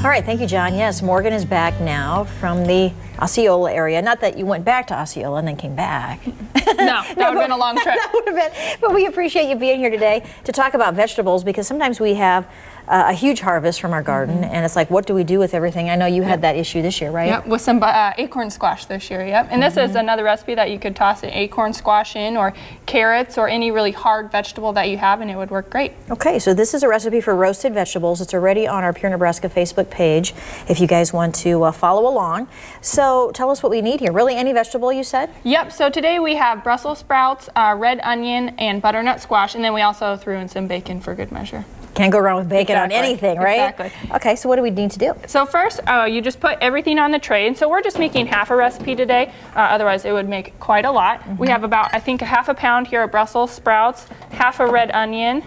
All right, thank you, John. Yes, Morgan is back now from the Osceola area. Not that you went back to Osceola and then came back. No, that would have been a long trip. That would have been, but we appreciate you being here today to talk about vegetables, because sometimes we have a huge harvest from our garden, and it's like, what do we do with everything? I know you had that issue this year, right? Yep, with some acorn squash this year, yep. And this is another recipe that you could toss an acorn squash in, or carrots, or any really hard vegetable that you have, and it would work great. Okay, so this is a recipe for roasted vegetables. It's already on our Pure Nebraska Facebook page if you guys want to follow along. So tell us what we need here. Really, any vegetable, you said? Yep, so today we have Brussels sprouts, red onion, and butternut squash, and then we also threw in some bacon for good measure. Can't go wrong with bacon on anything, right? Exactly. Okay, so what do we need to do? So first, you just put everything on the tray, and so we're just making half a recipe today, otherwise it would make quite a lot. We have about, I think, a half a pound here of Brussels sprouts, half a red onion,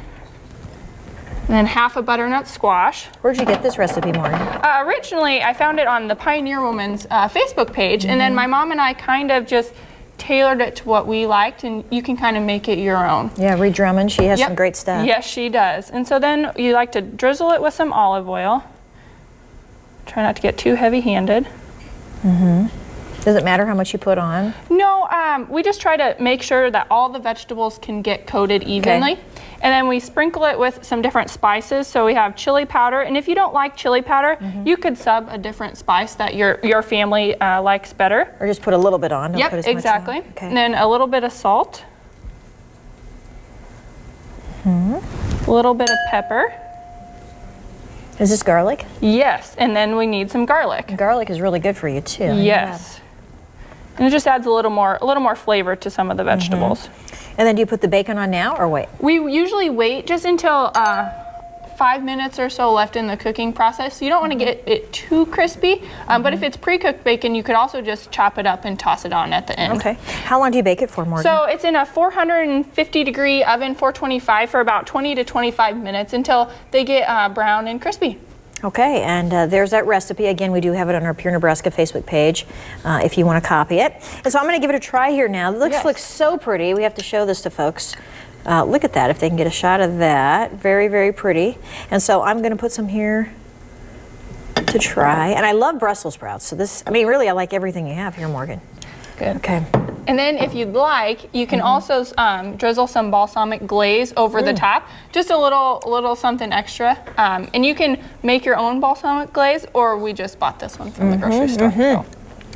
and then half a butternut squash. Where'd you get this recipe, Morgan? Originally, I found it on the Pioneer Woman's Facebook page, and then my mom and I kind of just tailored it to what we liked, and you can kind of make it your own. Yeah, Ree Drummond, she has some great stuff. Yes, she does. And so then you like to drizzle it with some olive oil. Try not to get too heavy-handed. Does it matter how much you put on? No, we just try to make sure that all the vegetables can get coated evenly. Okay. And then we sprinkle it with some different spices. So we have chili powder, and if you don't like chili powder, you could sub a different spice that your family likes better. Or just put a little bit on? Don't put as exactly. Much on. Okay. And then a little bit of salt. A little bit of pepper. Is this garlic? Yes, and then we need some garlic. Garlic is really good for you too. Yes. And it just adds a little more flavor to some of the vegetables. And then do you put the bacon on now or wait? We usually wait just until 5 minutes or so left in the cooking process. So you don't want to get it too crispy, but if it's pre-cooked bacon, you could also just chop it up and toss it on at the end. Okay. How long do you bake it for, Morgan? So it's in a 450 degree oven, 425, for about 20 to 25 minutes until they get brown and crispy. Okay, and there's that recipe. Again, we do have it on our Pure Nebraska Facebook page if you want to copy it. And so I'm going to give it a try here now. It looks so pretty. We have to show this to folks. Look at that, if they can get a shot of that. Very, very pretty. And so I'm going to put some here to try. And I love Brussels sprouts. So this, I mean, really, I like everything you have here, Morgan. Good. Okay. And then if you'd like, you can also drizzle some balsamic glaze over the top, just a little something extra. And you can make your own balsamic glaze, or we just bought this one from the grocery store. So.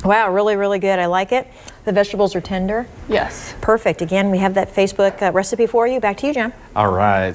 Wow, really, really good. I like it. The vegetables are tender. Yes. Perfect. Again, we have that Facebook recipe for you. Back to you, John. All right.